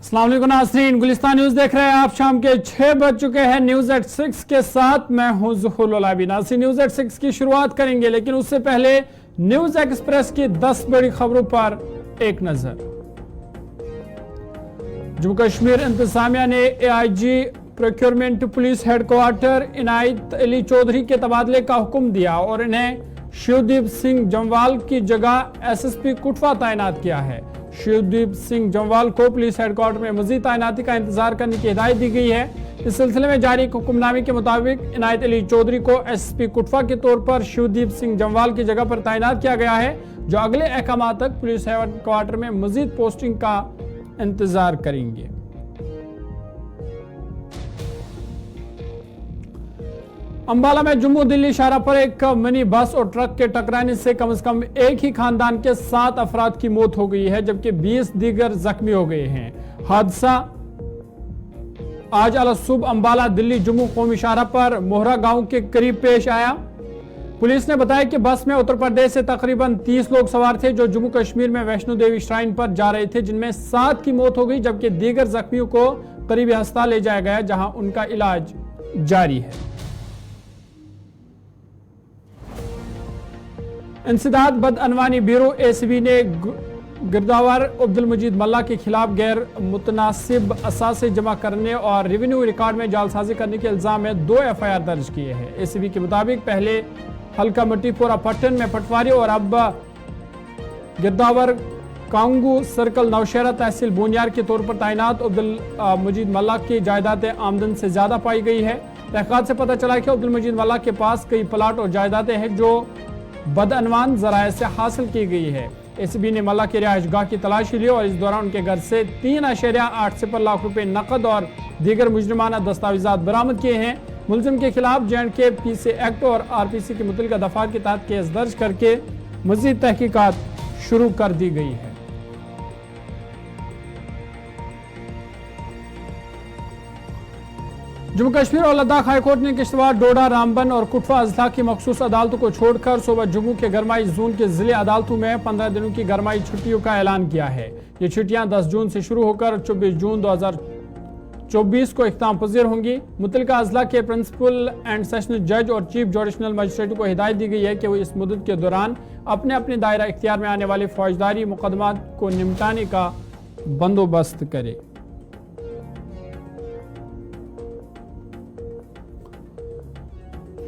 अस्सलाम वालेकुम नाज़रीन, गुलिस्तान न्यूज़ देख रहे हैं आप। शाम के 6 बज चुके हैं। न्यूज़ एट 6 के साथ मैं हूं ज़ुहुल उलाबी। नाज़रीन, न्यूज़ एट 6 की शुरुआत करेंगे, लेकिन उससे पहले न्यूज़ एक्सप्रेस की 10 बड़ी खबरों पर एक नजर। जम्मू कश्मीर इंतजामिया ने AIG प्रोक्योरमेंट पुलिस हेडक्वार्टर इनायत अली चौधरी के तबादले का हुक्म दिया और इन्हें शिवदीप सिंह जम्वाल की जगह SSP कुटवा तैनात किया है। शिवदीप सिंह जम्वाल को पुलिस हेडक्वार्टर में मजीद तैनाती का इंतजार करने की हिदायत दी गई है। इस सिलसिले में जारी हुक्मनामे के मुताबिक इनायत अली चौधरी को SSP कुटवा के तौर पर शिवदीप सिंह जम्वाल की जगह पर तैनात किया गया है, जो अगले अहकाम तक पुलिस हेडक्वार्टर में मजीद पोस्टिंग का इंतजार करेंगे। अंबाला में जम्मू दिल्ली शाहराह पर एक मिनी बस और ट्रक के टकराने से कम एक ही खानदान के 7 अफराद की मौत हो गई है, जबकि 20 दीगर जख्मी हो गए हैं। हादसा आज अलसुबह अंबाला दिल्ली जम्मू कौमी शाहराह पर मोहरा गांव के करीब पेश आया। पुलिस ने बताया कि बस में उत्तर प्रदेश से तकरीबन 30 लोग सवार थे, जो जम्मू कश्मीर में वैष्णो देवी श्राइन पर जा रहे थे, जिनमें 7 की मौत हो गई, जबकि दीगर जख्मियों को करीबी अस्पताल ले जाया गया, जहां उनका इलाज जारी है। इंसदाद बदअनवानी ब्यूरो ACB ने गिरदावर अब्दुल मजीद मल्ला के खिलाफ गैर मुतनासिब असासे जमा करने और रेवेन्यू रिकॉर्ड में जालसाजी करने के इल्जाम में 2 FIR दर्ज किए हैं। ACB के मुताबिक पहले हल्का मट्टीपुरा पट्टन में पटवारी और अब गिरदावर कांगू सर्कल नौशहरा तहसील बोनियार के तौर पर तैनात अब्दुल मजीद मल्ला की जायदादें आमदन से ज्यादा पाई गई है। तहकीकात से पता चला कि अब्दुल मजीद मल्ला के पास कई प्लाट और जायदादें हैं जो बदअनवान जराये से हासिल की गई है। ACB ने मल्ला के रिहाइश गाह की तलाशी ली और इस दौरान उनके घर से 3.8 लाख रुपए नकद और दीगर मुजरिमाना दस्तावेजात बरामद किए हैं। मुलजिम के खिलाफ J&K PC एक्ट और RPC के मुतल्लिका दफात के तहत केस दर्ज करके मजीद तहकीकात शुरू कर दी गई है। जम्मू कश्मीर और लद्दाख हाईकोर्ट ने किश्तवाड़, डोडा, रामबन और कुटवा अजला की मखसूस अदालतों को छोड़कर सूबा जम्मू के गरमाई जोन के जिले अदालतों में 15 दिनों की गरमाई छुट्टियों का ऐलान किया है। ये छुट्टियां 10 जून से शुरू होकर 24 जून 2024 को इख्तिताम पजीर होंगी। मुतल्लिका अजला के प्रिंसिपल एंड सेशनल जज और चीफ जुडिशनल मजिस्ट्रेट को हिदायत दी गई है कि वो इस मुद्दत के दौरान अपने अपने दायरा इख्तियार में आने वाले फौजदारी मुकदमात को निपटाने का बंदोबस्त करे।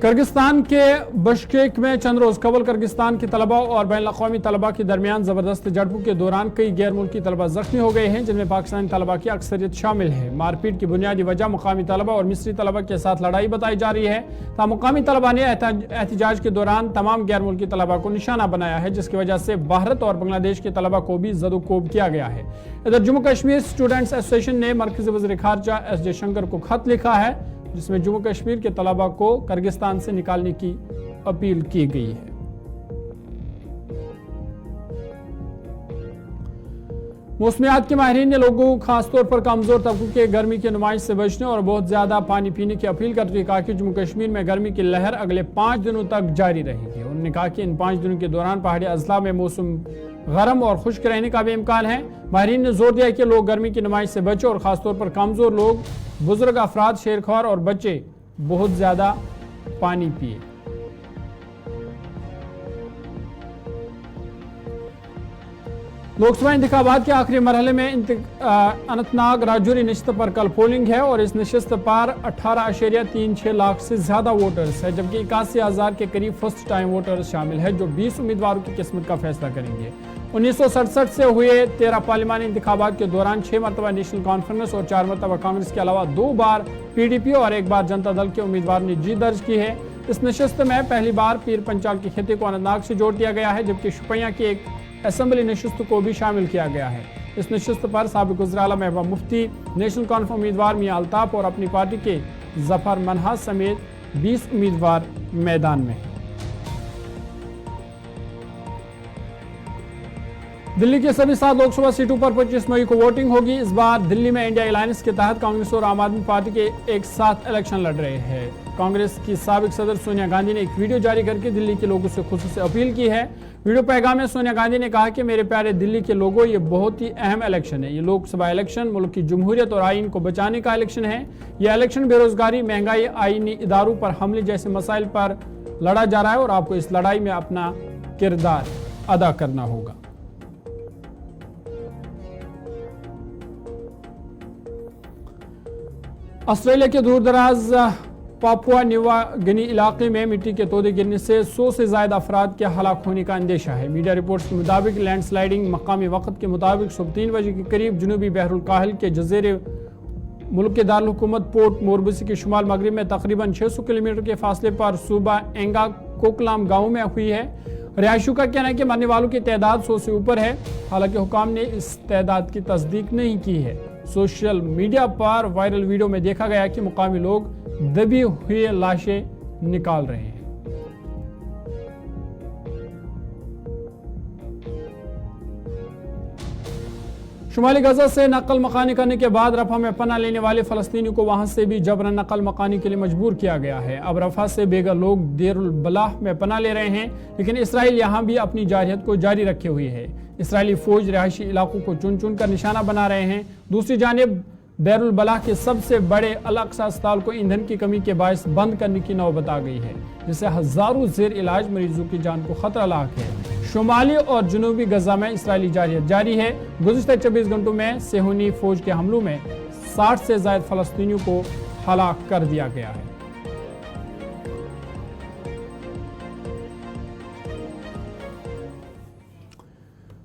किर्गिस्तान के बिश्केक में चंद रोज कबल किर्गिस्तान के तलबा और बैनुल-अक़वामी तलबा के दरमियान जबरदस्त झड़पों के दौरान कई गैर मुल्की तलबा जख्मी हो गए हैं, जिनमें पाकिस्तानी तलबा की अक्सरियत शामिल है। मारपीट की बुनियादी वजह मुकामी तलबा और मिस्री तलबा के साथ लड़ाई बताई जा रही है। मुकामी तलबा ने एहतजाज के दौरान तमाम गैर मुल्की तलबा को निशाना बनाया है, जिसकी वजह से भारत और बांग्लादेश के तलबा को भी ज़दोकोब किया गया है। इधर जम्मू कश्मीर स्टूडेंट्स एसोसिएशन ने मरकज़ी वज़ीर खारजा S जयशंकर को खत लिखा है, जिसमें जम्मू कश्मीर के तलबा को किर्गिस्तान से निकालने की अपील की गई है। मौसमियात के माहिरीन ने लोगों खासतौर पर कमजोर तबकों के गर्मी की नुमाइश से बचने और बहुत ज्यादा पानी पीने की अपील करते हुए कहा कि जम्मू कश्मीर में गर्मी की लहर अगले 5 दिनों तक जारी रहेगी। उन्होंने कहा कि इन 5 दिनों के दौरान पहाड़ी अजला में मौसम गर्म और खुश्क रहने का भी इम्कान है। माहिरीन ने जोर दिया कि लोग गर्मी की नुमाइश से बचें और खासतौर पर कमजोर लोग, बुजुर्ग अफराद, शेरख्वार और बच्चे बहुत ज्यादा पानी पिए। लोकसभा इंतखाबात के आखिरी मरहले में अनंतनाग राजौरी नशिस्त पर कल पोलिंग है और इस नशिस्त पर 18.36 लाख से ज्यादा वोटर्स है, जबकि 81,000 के करीब फर्स्ट टाइम वोटर्स शामिल है, जो 20 उम्मीदवारों की किस्मत का फैसला करेंगे। 1967 से हुए 13 पार्लिमानी इंतखाबात के दौरान 6 मरतबा नेशनल कॉन्फ्रेंस और 4 मरतबा कांग्रेस के अलावा 2 बार PDP और 1 बार जनता दल के उम्मीदवार ने जीत दर्ज की है। इस नशिस्त में पहली बार पीर पंचाल के खिते को अनंतनाग से जोड़ दिया गया है, जबकि शुपियां की एक असेंबली नशिस्त को भी शामिल किया गया है। इस नशिस्त पर साबिक वज़ीर आला महबूबा मुफ्ती, नेशनल कॉन्फ्रेंस उम्मीदवार मियां अल्ताफ और अपनी पार्टी के जफर मनहास समेत 20 उम्मीदवार मैदान में हैं। दिल्ली की सभी 7 लोकसभा सीटों पर 25 मई को वोटिंग होगी। इस बार दिल्ली में इंडिया अलायंस के तहत कांग्रेस और आम आदमी पार्टी के एक साथ इलेक्शन लड़ रहे हैं। कांग्रेस की साबिक सदर सोनिया गांधी ने एक वीडियो जारी करके दिल्ली के लोगों से खुसूसी अपील की है। वीडियो पैगाम में सोनिया गांधी ने कहा कि मेरे प्यारे दिल्ली के लोगों, ये बहुत ही अहम इलेक्शन है। ये लोकसभा इलेक्शन मुल्क की जमहूरियत और आइन को बचाने का इलेक्शन है। यह इलेक्शन बेरोजगारी, महंगाई, आईनी इदारों पर हमले जैसे मसाइल पर लड़ा जा रहा है और आपको इस लड़ाई में अपना किरदार अदा करना होगा। ऑस्ट्रेलिया के दूर दराज पापुआ न्यू गिनी इलाके में मिट्टी के तोदे गिरने से 100 से ज्यादा अफराद के हलाक होने का अंदेशा है। मीडिया रिपोर्ट्स के मुताबिक लैंडस्लाइडिंग मकामी वक्त के मुताबिक सुबह 3 बजे के करीब जनूबी बहरुल काहिल के जजीरे मुल्क के दारुल हुकूमत पोर्ट मोरबसी के शुमाल मगरिब में तकरीबन 600 किलोमीटर के फासले पर सूबा एंगा कोकलाम गाँव में हुई है। रिहायशियों का कहना है कि मरने वालों की तादाद 100 से ऊपर है। हालांकि हुकाम ने इस तादाद की तस्दीक नहीं की है। सोशल मीडिया पर वायरल वीडियो में देखा गया कि मुकामी लोग दबी हुई लाशें निकाल रहे हैं। शुमाली गजा से नकल मकानी करने के बाद रफा में पनाह लेने वाले फलस्तीनियों को वहां से भी जबरन नकल मकानी के लिए मजबूर किया गया है। अब रफा से बेघर लोग देरुल बलाह में पनाह ले रहे हैं, लेकिन इसराइल यहां भी अपनी जारहियत को जारी रखे हुए है। इसराइली फौज रिहायशी इलाकों को चुन चुन कर निशाना बना रहे हैं। दूसरी जानिब देरुल बलाह के सबसे बड़े अल अक्सा अस्पताल को ईंधन की कमी के बायस बंद करने की नौबत आ गई है, जिससे हजारों जेर इलाज मरीजों की जान को खतरा लाक है। शुमाली और जनूबी गजा में इसराइली जारहियत जारी है। गुज़िश्ता 24 घंटों में सेहूनी फौज के हमलों में 60 से ज्यादा फलस्तीनियों को हलाक कर दिया गया है।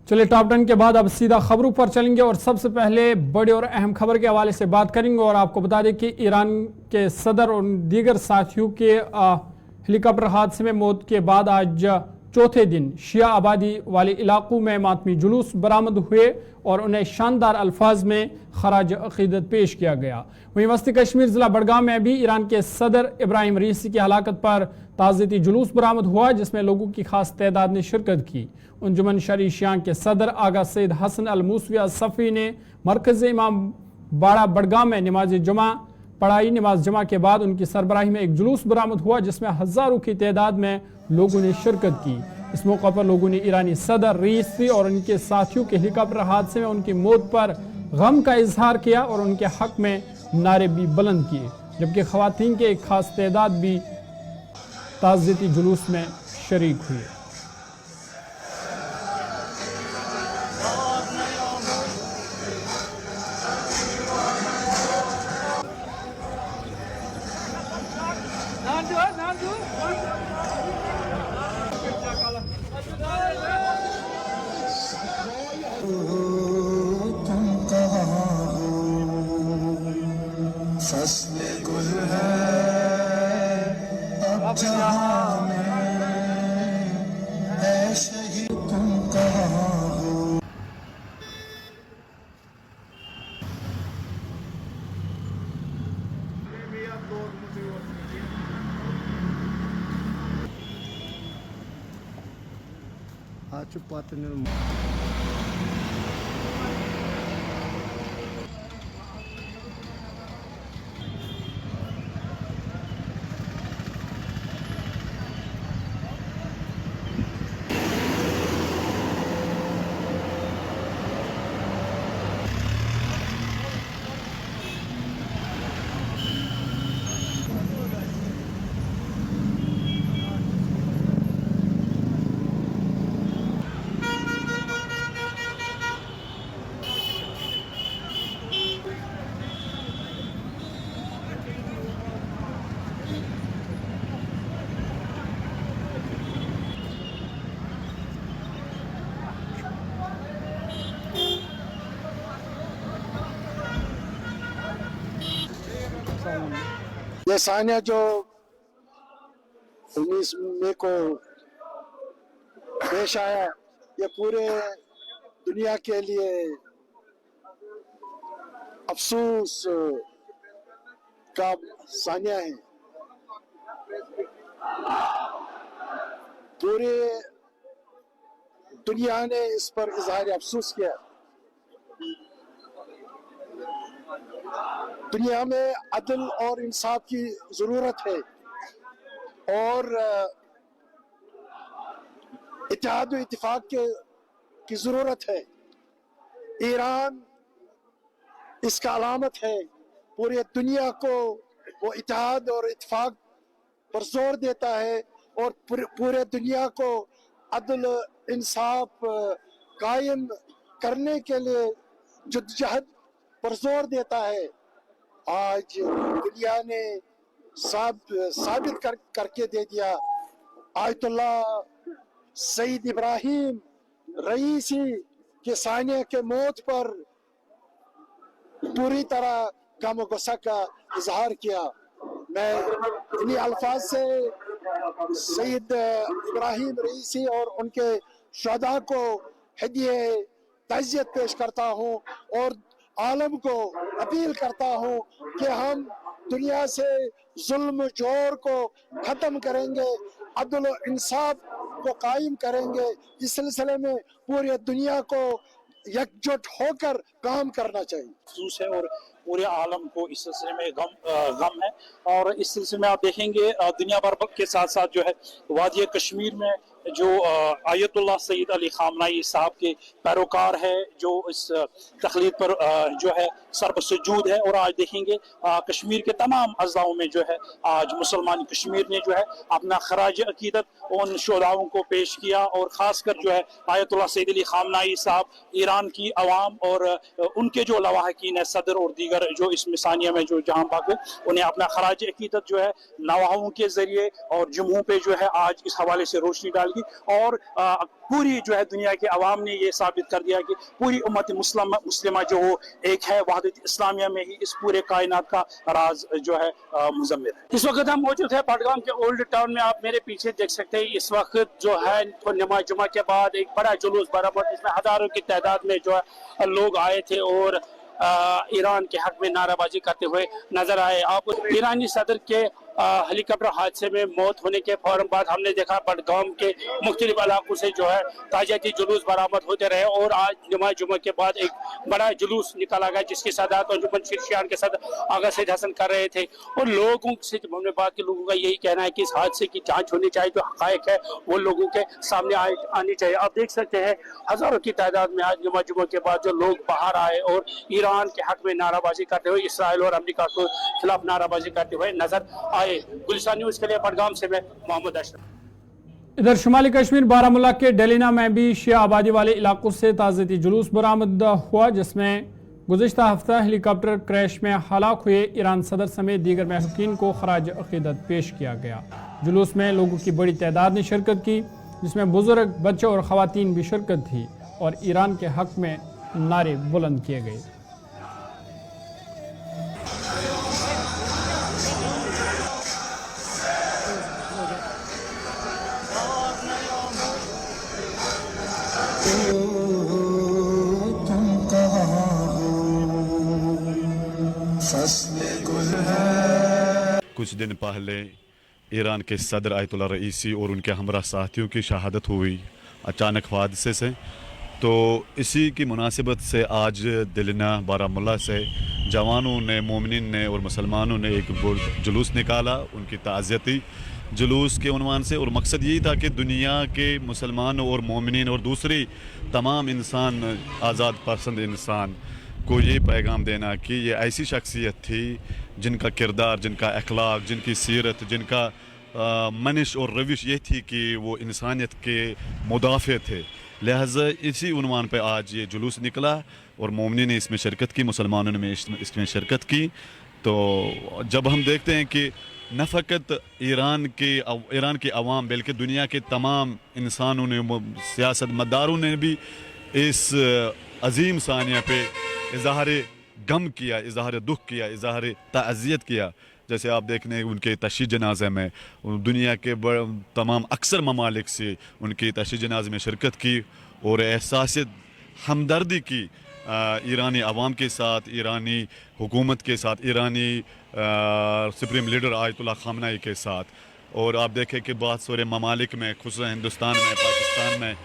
चलिए टॉप 10 के बाद अब सीधा खबरों पर चलेंगे और सबसे पहले बड़े और अहम खबर के हवाले से बात करेंगे और आपको बता दें कि ईरान के सदर और दीगर साथियों के हेलीकॉप्टर हादसे में मौत के बाद आज चौथे दिन शिया आबादी वाले इलाकों में मातमी जुलूस बरामद हुए और उन्हें शानदार अल्फाज में खराज अकीदत पेश किया गया। वहीं वस्ती कश्मीर जिला बड़गाम में भी ईरान के सदर इब्राहिम रईसी की हलाकत पर ताज़ियती जुलूस बरामद हुआ, जिसमें लोगों की खास तादाद ने शिरकत की। अंजुमन शरी शियां के सदर आगा सैयद हसन अल मूसवी सफ़ी ने मरकज़ इमाम बाड़ा बड़गाम में नमाज जमा पढ़ाई। नमाज जमा के बाद उनकी सरबराही में एक जुलूस बरामद हुआ, जिसमें हजारों की तादाद में लोगों ने शिरकत की। इस मौका पर लोगों ने ईरानी सदर रईसी और उनके साथियों के हेलीकॉप्टर हादसे में उनकी मौत पर गम का इजहार किया और उनके हक में नारे भी बुलंद किए, जबकि खवातीन के एक खास तादाद भी ताज़ियती जुलूस में शरीक हुए। ये सानिया जो 19 मई को पेश आया, ये पूरे दुनिया के लिए अफसोस का सानिया है। पूरे दुनिया ने इस पर इजहार अफसोस किया। दुनिया में अदल और इंसाफ की जरूरत है और इत्तेहाद व इत्तिफाक की ज़रूरत है। ईरान इसका अलामत है। पूरी दुनिया को वो इत्तेहाद और इत्तिफाक पर जोर देता है और पूरे दुनिया को अदल इंसाफ कायम करने के लिए जद्दोजहद पर जोर देता है। आज दुनिया ने साबित करके दे दिया। आयतुल्लाह सईद इब्राहिम रईसी के सानिया के मौत पर पूरी तरह गम और गुस्सा का इजहार किया। मैं इन्हीं अल्फाज से सईद इब्राहिम रईसी और उनके शुहदा को हदिये ताज़ियत पेश करता हूँ और आलम को अपील करता हूँ कि हम दुनिया से जुल्म जोर को ख़त्म करेंगे, अदल और इंसाफ को कायम करेंगे। इस सिलसिले में पूरी दुनिया को एकजुट होकर काम करना चाहिए। महसूस है और पूरे आलम को इस सिलसिले में गम है। और इस सिलसिले में आप देखेंगे दुनिया भर के साथ साथ जो है वादी कश्मीर में जो आयतुल्लाह सईद अली खामनाई साहब के पैरोकार है, जो इस तखलीद पर जो है सरबसजूद है। और आज देखेंगे कश्मीर के तमाम अज़लाओं में जो है आज मुसलमान कश्मीर ने जो है अपना खराज अकीदत उन शुहदाओं को पेश किया। और ख़ासकर जो है आयतुल्लाह सईद अली खामनाई साहब, ईरान की अवाम और उनके जो लवाहकीन है, सदर और दीगर जो इस मिसानिया में जो जहाँ बाक़ी, उन्हें अपना खराज अकीदत जो है नवाहों के ज़रिए और जुम्मों पे जो है आज इस हवाले से रोशनी डाली। और पूरी जो है दुनिया के अवाम ने ये साबित कर दिया कि पूरी उम्मत मुस्लिमा जो वो एक है, वहदत इस्लामिया में ही इस पूरे कायनात का राज जो है मुज़म्मिल है। इस वक्त हम मौजूद है बडगाम के ओल्ड टाउन में। आप मेरे पीछे देख सकते हैं इस वक्त जो है नमाज जुमा के बाद एक बड़ा जुलूस बरामद, जिसमें हजारों की तादाद में जो है लोग आए थे और ईरान के हक में नाराबाजी करते हुए नजर आए। आप ईरानी सदर के हेलीकॉप्टर हादसे में मौत होने के फौरन बाद हमने देखा बडगाम के मुख्तलिफ इलाकों से जो है ताज़ियती जुलूस बरामद होते रहे। और आज नमाज जुमा के बाद एक बड़ा जुलूस निकाला गया, जिसकी सदारत अंजुमन शिरशियान के सदर आगा सैयद हसन कर रहे थे। और लोगों से जब हमने बात की, लोगों का यही कहना है कि इस हादसे की जांच होनी चाहिए, जो हक़ाइक़ है वो लोगों के सामने आनी चाहिए। आप देख सकते हैं हज़ारों की तादाद में आज नमाज जुमा के बाद जो लोग बाहर आए और ईरान के हक में नाराबाजी करते हुए, इसराइल और अमेरिका के खिलाफ नाराबाजी करते हुए नजर आए। गुलिस्तान न्यूज़ के लिए बडगाम से मैं मोहम्मद अशरफ। इधर शुमाली कश्मीर बारामुल्ला के डेलिना में भी शिया आबादी वाले इलाकों से ताज़ियती जुलूस बरामद हुआ, जिसमें गुज़िश्ता हफ्ता हेलीकॉप्टर क्रैश में हलाक हुए ईरान सदर समेत दीगर महसूकीन को खराज अक़ीदत पेश किया गया। जुलूस में लोगों की बड़ी तादाद ने शिरकत की, जिसमें बुजुर्ग, बच्चे और ख़वातीन भी शिरकत थी और ईरान के हक में नारे बुलंद किए गए। कुछ दिन पहले ईरान के सदर आयतुल्लाह रईसी और उनके हमरा साथियों की शहादत हुई अचानक हादसे से। तो इसी की मुनासिबत से आज दिलना बारामुल्ला से जवानों ने, मोमिनीन ने और मुसलमानों ने एक जुलूस निकाला, उनकी ताज़ियती जुलूस के उन्वान से। और मकसद यही था कि दुनिया के मुसलमानों और मोमिनीन और दूसरी तमाम इंसान, आज़ाद पसंद इंसान को ये पैगाम देना कि ये ऐसी शख्सियत थी जिनका किरदार, जिनका अखलाक, जिनकी सीरत, जिनका मनिश और रविश ये थी कि वो इंसानियत के मुदाफ़े थे। लिहाजा इसी उन्वान पे आज ये जुलूस निकला और मोमिनीन ने इसमें शिरकत की, मुसलमानों ने इसमें शिरकत की। तो जब हम देखते हैं कि न फ़कत ईरान की अवाम बल्कि दुनिया के तमाम इंसानों ने, सियासत मदारों ने भी इस अजीम सानिया पे इज़हार गम किया, इज़हार दुख किया, इज़हार ताज़ियत किया। जैसे आप देखने उनके तशी जनाज़े में दुनिया के तमाम अक्सर ममालिक से उनकी तशी जनाज़े में शिरकत की और एहसास हमदर्दी की ईरानी अवाम के साथ, ईरानी हुकूमत के साथ, ईरानी सुप्रीम लीडर आयतुल्लाह खामनाई के साथ। और आप देखें कि बहुत सारे ममालिक में, खुसूसन हिंदुस्तान में, पाकिस्तान में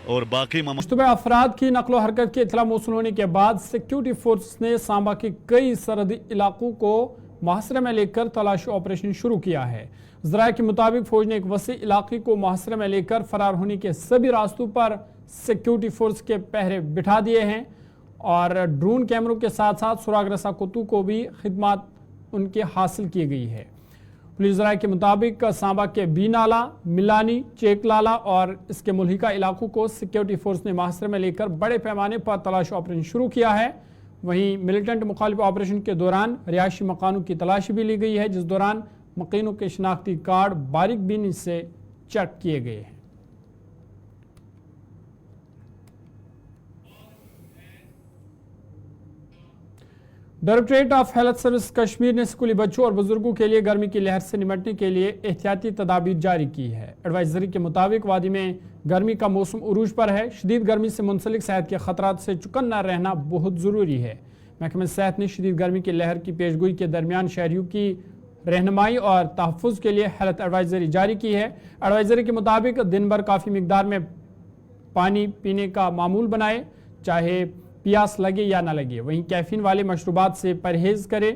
और बाकी मुश्तबह अफराद की नकलो हरकत की इत्तला मौसूल होने के बाद सिक्योरिटी फोर्स ने सांबा के कई सरहदी इलाकों को محاصرے میں لے کر تلاشی آپریشن شروع کیا ہے۔ ذرائع کے مطابق فوج نے ایک وسیع علاقے کو محاصرے میں لے کر فرار ہونے کے سبھی راستوں پر سیکیورٹی فورس کے پہرے بٹھا دیے ہیں اور ڈرون کیمروں کے ساتھ ساتھ سراغ رسا کتوں کو بھی خدمات ان کے حاصل کی گئی ہے۔ پولیس ذرائع کے مطابق سانبا کے بی نالا، ملانی، چیک لالا اور اس کے ملحقہ علاقوں کو سیکیورٹی فورس نے محاصرے میں لے کر بڑے پیمانے پر تلاشی آپریشن شروع کیا ہے۔ وہیں ملیٹنٹ مخالف آپریشن کے دوران رہائشی مکانوں کی تلاشی بھی لی گئی ہے، جس دوران مقینوں کے شناختی کارڈ باریک بینی سے چیک کیے گئے ہیں۔ Directorate of health service Kashmir نے اسکولی بچوں اور بزرگوں کے لیے گرمی کی لہر سے نمٹنے کے لیے احتیاطی تدابیر جاری کی ہے۔ ایڈوائزری کے مطابق وادی میں گرمی کا موسم عروج پر ہے۔ شدید گرمی سے منسلک صحت کے خطرات سے چکنا رہنا بہت ضروری ہے۔ محکمہ صحت نے شدید گرمی کی لہر کی پیشگوئی کے درمیان شہریوں کی رہنمائی اور تحفظ کے لیے ہیلتھ ایڈوائزری جاری کی ہے۔ ایڈوائزری کے مطابق دن بھر کافی مقدار میں پانی پینے کا معمول بنائے، چاہے پیاس لگے یا نہ لگے۔ وہیں کیفین والے مشروبات سے پرہیز کرے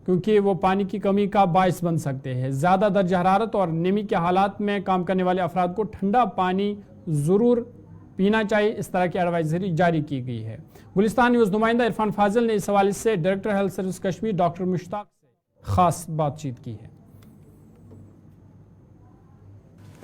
کیونکہ وہ پانی کی کمی کا باعث بن سکتے ہیں۔ زیادہ درجہ حرارت اور نمی کے حالات میں کام کرنے والے افراد کو ٹھنڈا پانی ضرور پینا چاہیے، اس طرح کی ایڈوائزری جاری کی گئی ہے۔ گلستان نیوز نمائندہ عرفان فاضل نے اس حوالے سے director health service Kashmir doctor Mushtaq سے خاص بات چیت کی ہے۔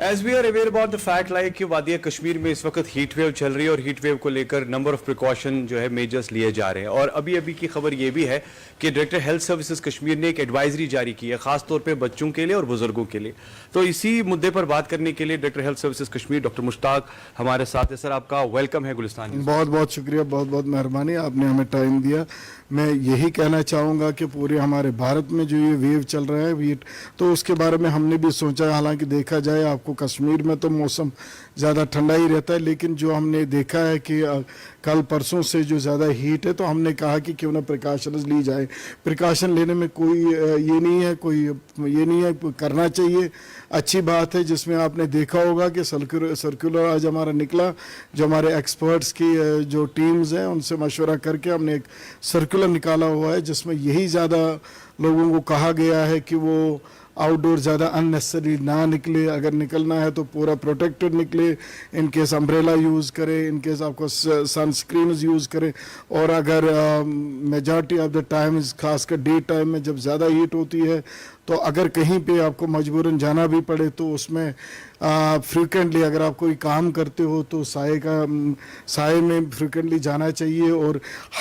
As we are aware about the fact like کہ وادی کشمیر میں اس وقت ہیٹ ویو چل رہی ہے اور ہیٹ ویو کو لے کر نمبر آف پریکاشن جو ہے میجرز لیے جا رہے ہیں، اور ابھی کی خبر یہ بھی ہے کہ ڈائریکٹر ہیلتھ سروسز کشمیر نے ایک ایڈوائزری جاری کی ہے خاص طور پہ بچوں کے لیے اور بزرگوں کے لیے۔ تو اسی مدعے پر بات کرنے کے لیے director health services Kashmir doctor Mushtaq ہمارے ساتھ ہے۔ سر آپ کا ویلکم ہے گلستان۔ بہت بہت شکریہ، بہت بہت مہربانی، آپ نے ہمیں ٹائم دیا۔ میں یہی کہنا چاہوں گا کہ پورے ہمارے بھارت میں جو یہ ویو چل رہا ہے ویٹ، تو اس کے بارے میں ہم نے بھی سوچا، حالانکہ دیکھا جائے آپ کو کشمیر میں تو موسم زیادہ ٹھنڈا ہی رہتا ہے، لیکن جو ہم نے دیکھا ہے کہ کل پرسوں سے جو زیادہ ہیٹ ہے، تو ہم نے کہا کہ کیوں نہ پریکاشنز لی جائے۔ پریکاشن لینے میں کوئی یہ نہیں ہے، کرنا چاہیے، اچھی بات ہے۔ جس میں آپ نے دیکھا ہوگا کہ سرکولر آج ہمارا نکلا، جو ہمارے ایکسپرٹس کی جو ٹیمز ہیں ان سے مشورہ کر کے ہم نے ایک سرکولر نکالا ہوا ہے، جس میں یہی زیادہ لوگوں کو کہا گیا ہے کہ وہ آؤٹ ڈور زیادہ اننیسری نہ نکلے، اگر نکلنا ہے تو پورا پروٹیکٹڈ نکلے، ان کیس امبریلا یوز کرے، ان کیس آپ کو سن سکرینز یوز کرے، اور اگر میجارٹی آف دا ٹائمز خاص کر ڈے ٹائم میں جب زیادہ ہیٹ ہوتی ہے تو اگر کہیں پہ آپ کو مجبوراً جانا بھی پڑے تو اس میں فریکوینٹلی اگر آپ کوئی کام کرتے ہو تو سائے میں فریکوینٹلی جانا چاہیے، اور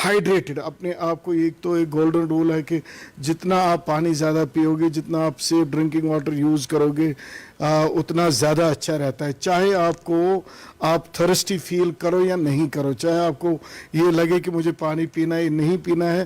ہائیڈریٹڈ اپنے آپ کو۔ ایک گولڈن رول ہے کہ جتنا آپ پانی زیادہ پیو گے، جتنا آپ سیف ڈرنکنگ واٹر یوز کرو گے، اتنا زیادہ اچھا رہتا ہے۔ چاہے آپ تھرسٹی فیل کرو یا نہیں کرو، چاہے آپ کو یہ لگے کہ مجھے پانی پینا ہے نہیں پینا ہے،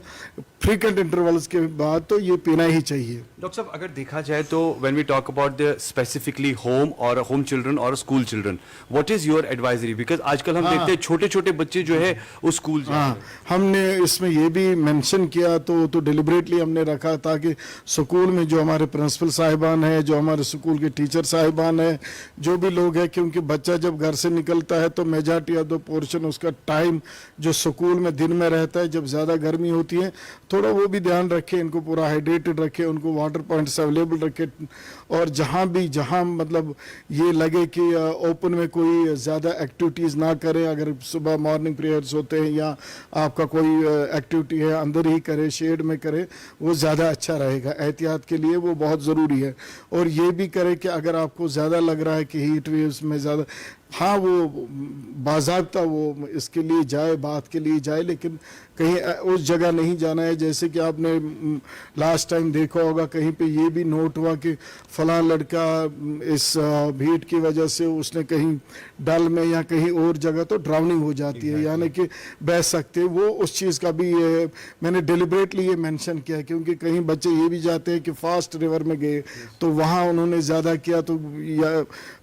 فریکوینٹ انٹرولز کے بعد تو یہ پینا ہی چاہیے۔ ڈاکٹر صاحب اگر دیکھا جائے تو when we talk about the specifically home children اور school children, what is your advisory? Because آج کل ہم دیکھتے ہیں چھوٹے چھوٹے بچے جو ہے وہ اسکول جاتے ہیں۔ ہم نے اس میں یہ بھی مینشن کیا تو ڈیلیبریٹلی ہم نے رکھا تاکہ سکول میں جو ہمارے پرنسپل صاحبان ہیں، جو ہمارے سکول کے ٹیچر صاحبان ہیں، جو بھی لوگ ہیں، کیونکہ بچہ جب گھر سے نکلتا ہے تو میجارٹی آف دا پورشن اس کا ٹائم جو سکول میں دن میں رہتا ہے، جب زیادہ گرمی ہوتی ہے تھوڑا وہ بھی دھیان رکھے، ان کو پورا ہائیڈریٹڈ رکھے، ان کو واٹر پوائنٹس اویلیبل رکھے، اور جہاں مطلب یہ لگے کہ اوپن میں کوئی زیادہ ایکٹیویٹیز نہ کرے، اگر صبح مارننگ پریئرز ہوتے ہیں یا آپ کا کوئی ایکٹیویٹی ہے اندر ہی کرے، شیڈ میں کرے، وہ زیادہ اچھا رہے گا۔ احتیاط کے لیے وہ بہت ضروری ہے، اور یہ بھی کرے کہ اگر آپ کو زیادہ لگ رہا ہے کہ ہیٹ ویوز میں زیادہ، ہاں وہ باضابطہ وہ اس کے لیے جائے، بات کے لیے جائے، لیکن کہیں اس جگہ نہیں جانا ہے۔ جیسے کہ آپ نے لاسٹ ٹائم دیکھا ہوگا کہیں پہ یہ بھی نوٹ ہوا کہ فلاں لڑکا اس ہیٹ کی وجہ سے اس نے کہیں ڈل میں یا کہیں اور جگہ تو ڈراؤننگ ہو جاتی ہے، یعنی کہ بہ سکتے، وہ اس چیز کا بھی میں نے ڈیلیبریٹلی یہ مینشن کیا، کیونکہ کہیں بچے یہ بھی جاتے ہیں کہ فاسٹ ریور میں گئے تو وہاں انہوں نے زیادہ کیا تو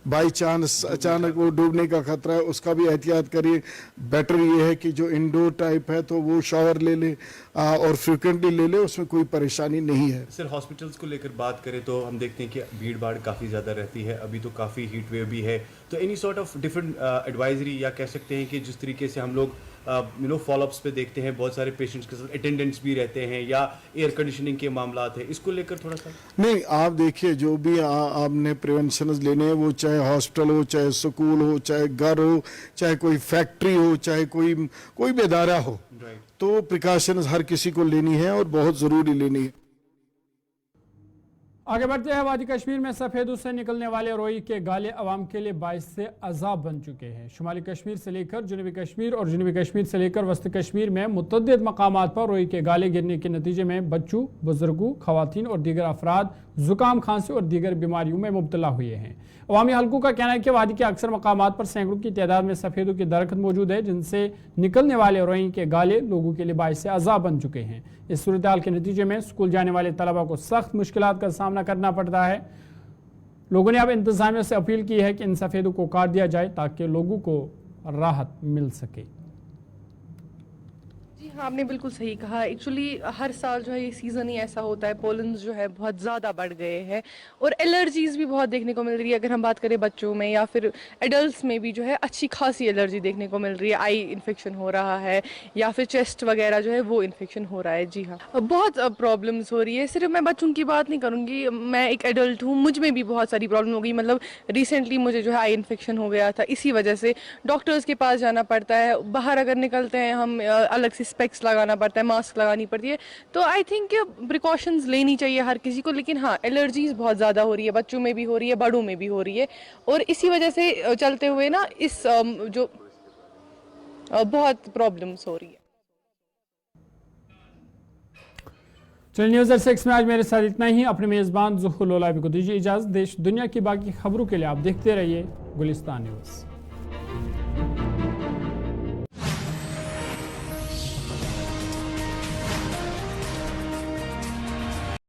بائی چانس اچانک وہ ڈوبنے کا خطرہ ہے، اس کا بھی احتیاط کریے۔ بیٹر یہ ہے کہ جو انڈور ٹائپ ہے تو وہ شاور لے لے اور فریکوینٹلی لے لے، اس میں کوئی پریشانی نہیں ہے۔ سر ہاسپٹلس کو لے کر بات کریں تو ہم دیکھتے ہیں کہ بھیڑ بھاڑ کافی زیادہ رہتی ہے، ابھی تو کافی ہیٹ ویو بھی ہے، तो any sort of different advisory या कह सकते हैं कि जिस तरीके से हम लोग फॉलोअप्स पे देखते हैं बहुत सारे पेशेंट्स के साथ अटेंडेंट्स भी रहते हैं या एयर कंडीशनिंग के मामला हैं, इसको लेकर थोड़ा सा। नहीं, आप देखिए जो भी आपने प्रिवेंशन लेने हैं, वो चाहे हॉस्पिटल हो, चाहे स्कूल हो, चाहे घर हो, चाहे कोई फैक्ट्री हो, चाहे कोई भी इदारा हो, तो प्रिकॉशंस हर किसी को लेनी है और बहुत ज़रूरी लेनी है। आगे बढ़ते हैं। वादी कश्मीर में सफेदों से निकलने वाले रोई के गाले अवाम के लिए बाइस से अजाब बन चुके हैं। शुमाली कश्मीर से लेकर जनूबी कश्मीर और जनूबी कश्मीर से लेकर वस्ती कश्मीर में मुतअद्दिद मकामात पर रोई के गाले गिरने के नतीजे में बच्चों, बुजुर्गों, खवातीन और दीगर अफराद जुकाम, खांसी और दीगर बीमारियों में मुब्तला हुए हैं। अवामी हलकों का कहना है कि वादी के अक्सर मकामात पर सैकड़ों की तादाद में सफ़ेदों के दरख्त मौजूद है, जिनसे निकलने वाले रोई के गाले लोगों के लिए बाइस से अजाब बन चुके हैं। इस सूरत हाल के नतीजे में स्कूल जाने वाले तलबा को सख्त मुश्किलात का सामना करना पड़ता है। लोगों ने अब इंतजामिया से अपील की है कि इन सफ़ेदों को काट दिया जाए ताकि लोगों को राहत मिल सके। जी हाँ, आपने बिल्कुल सही कहा। एक्चुअली हर साल जो है ये सीज़न ही ऐसा होता है, पोलन्स जो है बहुत ज़्यादा बढ़ गए हैं और एलर्जीज़ भी बहुत देखने को मिल रही है। अगर हम बात करें बच्चों में या फिर एडल्ट्स में भी जो है अच्छी खासी एलर्जी देखने को मिल रही है। आई इन्फेक्शन हो रहा है या फिर चेस्ट वगैरह जो है वो इन्फेक्शन हो रहा है। जी हाँ, बहुत प्रॉब्लम्स हो रही है। सिर्फ मैं बच्चों की बात नहीं करूँगी, मैं एक एडल्ट हूँ, मुझ में भी बहुत सारी प्रॉब्लम हो गई। मतलब रिसेंटली मुझे जो है आई इन्फेक्शन हो गया था, इसी वजह से डॉक्टर्स के पास जाना पड़ता है। बाहर अगर निकलते हैं हम अलग से स्पेक्स लगाना पड़ता है, मास्क लगानी पड़ती है। तो आई थिंक प्रिकॉशंस लेनी चाहिए हर किसी को। लेकिन हाँ, एलर्जीज बहुत ज़्यादा हो रही है, बच्चों में भी हो रही है, बड़ों में भी हो रही है और इसी वजह से चलते हुए ना इस जो बहुत प्रॉब्लम्स हो रही है। चलिए, न्यूज़ 6 में आज मेरे साथ इतना ही। अपने मेज़बान ज़ुहूर लोलाबी को दीजिए इजाज़त। देश दुनिया की बाकी खबरों के लिए आप देखते रहिए गुलिस्तान न्यूज़।